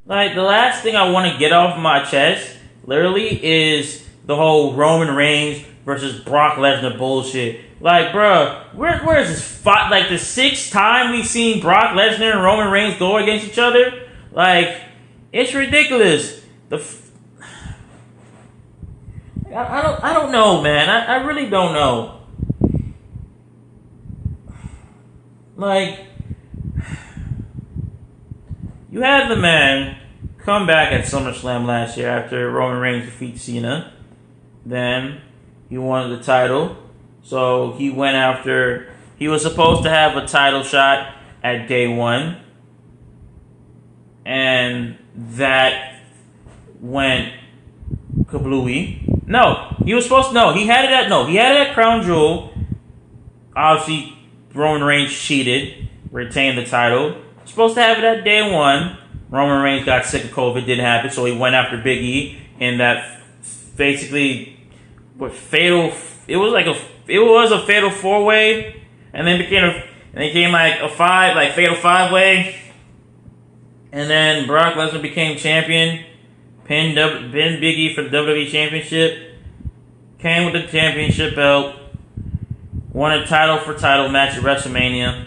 Like, the last thing I want to get off my chest, literally, is the whole Roman Reigns versus Brock Lesnar bullshit. Like, bruh, where is this fight? Like, the sixth time we've seen Brock Lesnar and Roman Reigns go against each other? Like, it's ridiculous. I don't know, man. I really don't know. Like, you had the man come back at SummerSlam last year after Roman Reigns defeated Cena. Then he won the title. So he went after... He was supposed to have a title shot at day one. And that went kablooey. No, he was supposed to... No, he had it at Crown Jewel. Obviously, Roman Reigns cheated. Retained the title. Supposed to have it at day one. Roman Reigns got sick of COVID, didn't happen, so he went after Big E in that basically fatal. It was a fatal 4-way, and then became like a fatal 5-way, and then Brock Lesnar became champion, pinned Big E for the WWE Championship, came with the championship belt, won a title for title match at WrestleMania.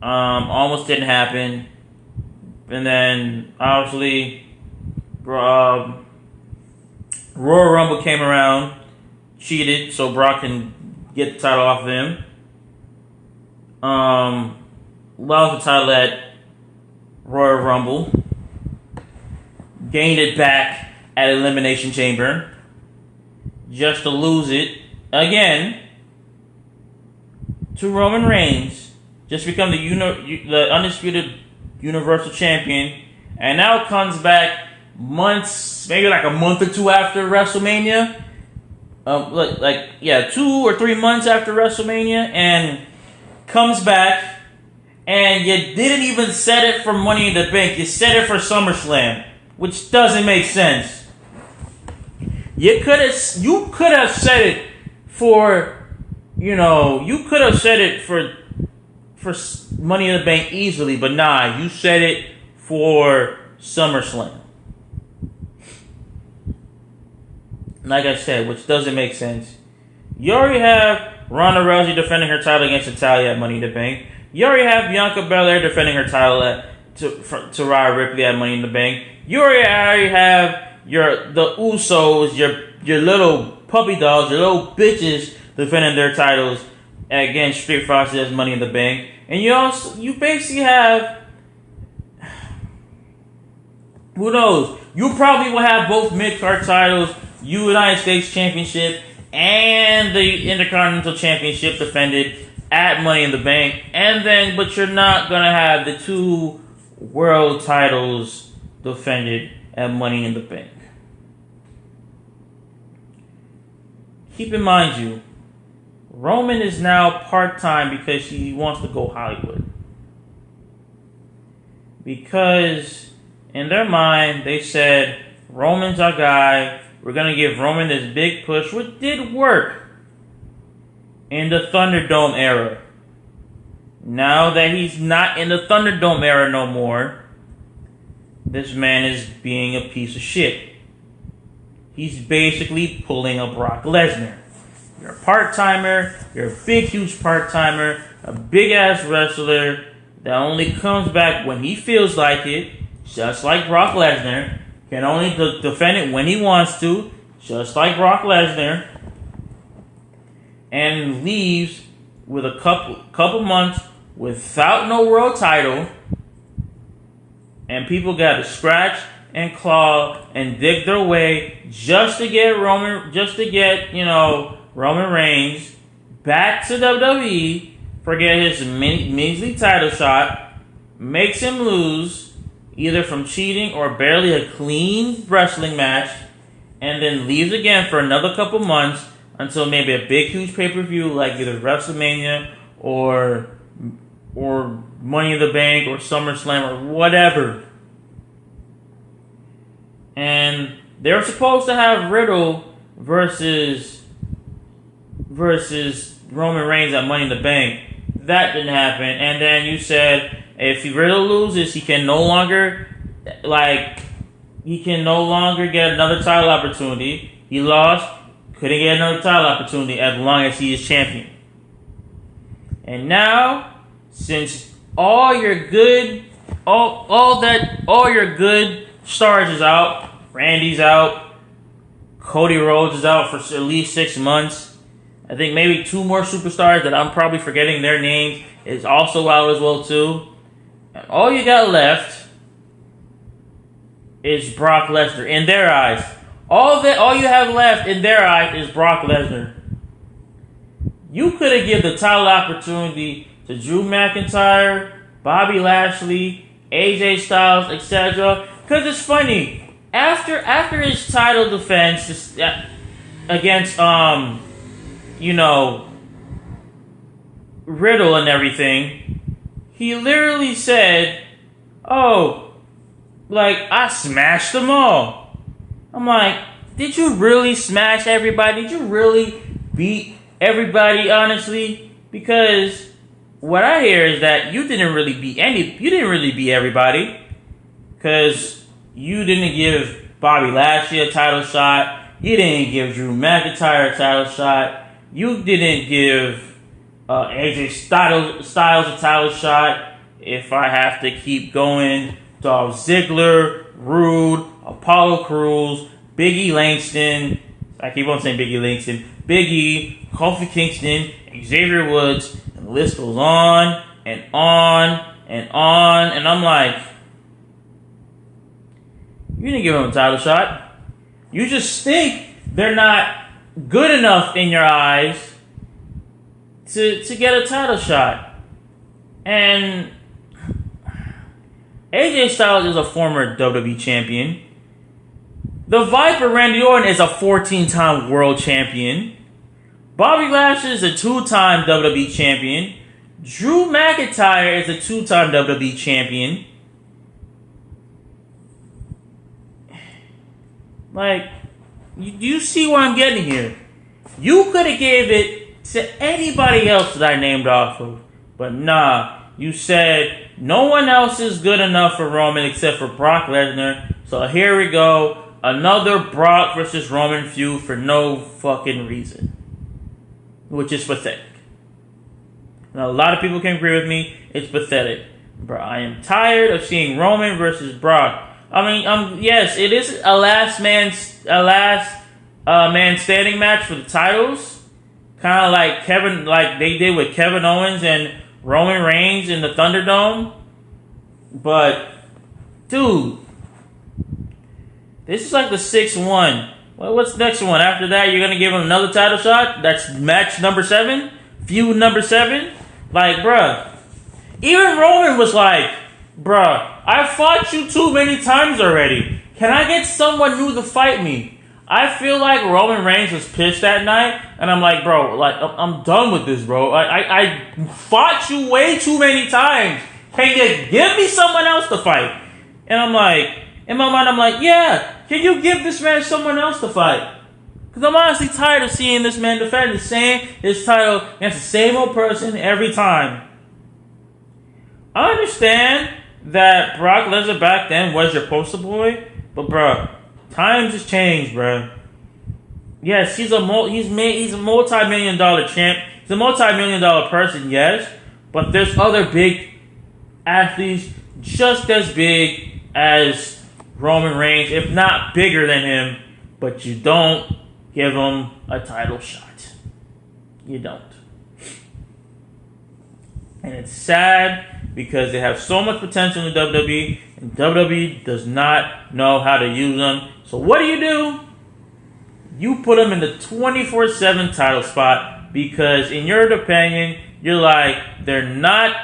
Almost didn't happen. And then, obviously, Royal Rumble came around, cheated, so Brock can get the title off of him. Lost the title at Royal Rumble. Gained it back at Elimination Chamber. Just to lose it again to Roman Reigns. Just become the undisputed Universal Champion, and now comes back maybe like a month or two after WrestleMania. 2 or 3 months after WrestleMania, and comes back, and you didn't even set it for Money in the Bank. You set it for SummerSlam, which doesn't make sense. You could have set it for, you could have set it for Money in the Bank easily, but nah, you set it for SummerSlam. Like I said, which doesn't make sense. You already have Ronda Rousey defending her title against Natalya at Money in the Bank. You already have Bianca Belair defending her title to Rhea Ripley at Money in the Bank. You already have the Usos, your little puppy dogs, your little bitches defending their titles against Street Profits as Money in the Bank. And you basically have, who knows? You probably will have both mid-card titles, United States Championship and the Intercontinental Championship defended at Money in the Bank, but you're not gonna have the 2 world titles defended at Money in the Bank. Keep in mind, Roman is now part-time because he wants to go Hollywood. Because in their mind, they said, Roman's our guy. We're going to give Roman this big push, which did work in the Thunderdome era. Now that he's not in the Thunderdome era no more, this man is being a piece of shit. He's basically pulling a Brock Lesnar. You're a part-timer, you're a big, huge part-timer, a big-ass wrestler that only comes back when he feels like it, just like Brock Lesnar, can only defend it when he wants to, just like Brock Lesnar, and leaves with a couple months without no world title, and people got to scratch and claw and dig their way just to get Roman Reigns back to WWE, forget his measly title shot, makes him lose either from cheating or barely a clean wrestling match, and then leaves again for another couple months until maybe a big, huge pay-per-view like either WrestleMania or Money in the Bank or SummerSlam or whatever. And they were supposed to have Riddle versus Roman Reigns at Money in the Bank. That didn't happen. And then you said if Riddle loses, he can no longer Like, he can no longer get another title opportunity. He lost, couldn't get another title opportunity as long as he is champion. And now, since all your good stars is out, Randy's out, Cody Rhodes is out for at least 6 months. I think maybe 2 more superstars that I'm probably forgetting their names is also out as well too. And all you got left is Brock Lesnar in their eyes. All you have left in their eyes is Brock Lesnar. You could have given the title opportunity to Drew McIntyre, Bobby Lashley, AJ Styles, etc. Because it's funny. After his title defense against Riddle and everything, he literally said, "Oh, like I smashed them all." I'm like, did you really smash everybody? Did you really beat everybody, honestly? Because what I hear is that you didn't really beat everybody. Because you didn't give Bobby Lashley a title shot. You didn't give Drew McIntyre a title shot. You didn't give AJ Styles a title shot. If I have to keep going, Dolph Ziggler, Rude, Apollo Crews, Big E Langston. I keep on saying Big E Langston. Big E, Kofi Kingston, Xavier Woods, and the list goes on and on and on. And I'm like, you didn't give them a title shot. You just think they're not good enough in your eyes to get a title shot. And AJ Styles is a former WWE champion. The Viper Randy Orton is a 14-time world champion. Bobby Lashley is a 2-time WWE champion. Drew McIntyre is a 2-time WWE champion. Like, you see what I'm getting here? You could have gave it to anybody else that I named off of. But nah, you said no one else is good enough for Roman except for Brock Lesnar. So here we go. Another Brock versus Roman feud for no fucking reason. Which is pathetic. Now, a lot of people can agree with me. It's pathetic. Bro, I am tired of seeing Roman versus Brock. I mean, yes, it is a last man standing match for the titles. Kind of like they did with Kevin Owens and Roman Reigns in the Thunderdome. But, dude, this is like the 6th one. Well, what's the next one? After that, you're going to give him another title shot? That's match number 7? Feud number 7? Like, bruh. Even Roman was like, bruh, I fought you too many times already. Can I get someone new to fight me? I feel like Roman Reigns was pissed that night, and I'm like, bro, like, I'm done with this, bro. I fought you way too many times. Can you give me someone else to fight? And I'm like, in my mind, I'm like, yeah, can you give this man someone else to fight? Because I'm honestly tired of seeing this man defend his title against the same old person every time. I understand that Brock Lesnar back then was your poster boy, but bro, times has changed, bro. Yes, he's a multi-million-dollar champ. He's a multi-million-dollar person, yes, but there's other big athletes just as big as Roman Reigns, if not bigger than him, but you don't give him a title shot. You don't. And it's sad because they have so much potential in WWE, and WWE does not know how to use them. So what do? You put them in the 24/7 title spot because, in your opinion, you're like, they're not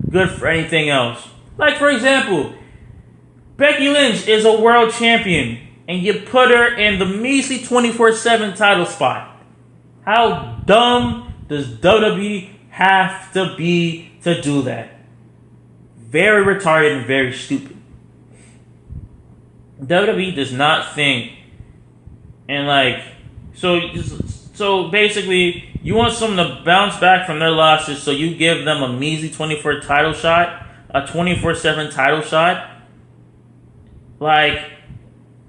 good for anything else. Like, for example, Becky Lynch is a world champion, and you put her in the measly 24/7 title spot. How dumb does WWE have to be to do that? Very retarded and very stupid. WWE does not think, and so basically, you want someone to bounce back from their losses, so you give them a measly 24/7 title shot. Like,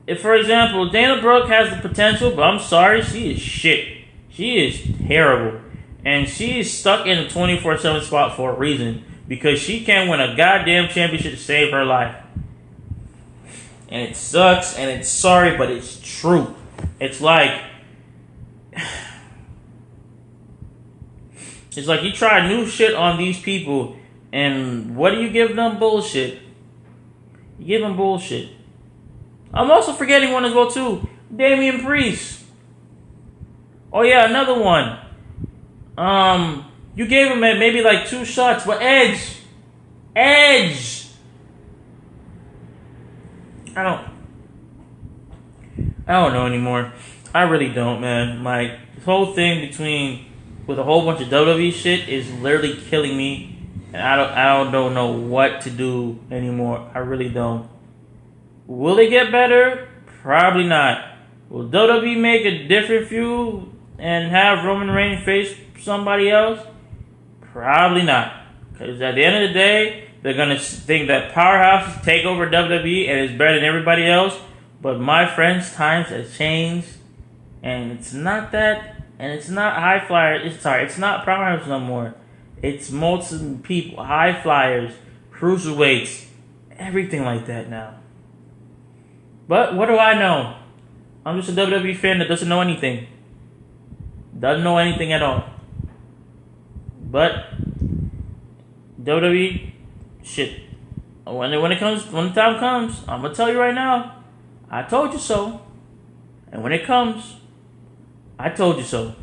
if for example, Dana Brooke has the potential, but I'm sorry, she is shit. She is terrible. And she is stuck in a 24/7 spot for a reason. Because she can't win a goddamn championship to save her life. And it sucks, and it's sorry, but it's true. It's like you try new shit on these people, and what do you give them? Bullshit. You give them bullshit. I'm also forgetting one as well too. Damian Priest. Oh yeah, another one. You gave him maybe like 2 shots, but Edge. I don't know anymore. I really don't, man. Like, this whole thing with a whole bunch of WWE shit is literally killing me, and I don't know what to do anymore. I really don't. Will they get better? Probably not. Will WWE make a different feud and have Roman Reigns face somebody else? Probably not. Because at the end of the day, they're going to think that powerhouses take over WWE and is better than everybody else. But my friends, times has changed. And it's not that. And it's not high flyers. It's not powerhouses no more. It's multiple people. High flyers. Cruiserweights. Everything like that now. But what do I know? I'm just a WWE fan that doesn't know anything. Doesn't know anything at all. But WWE, shit. When the time comes, I'm gonna tell you right now. I told you so. And when it comes, I told you so.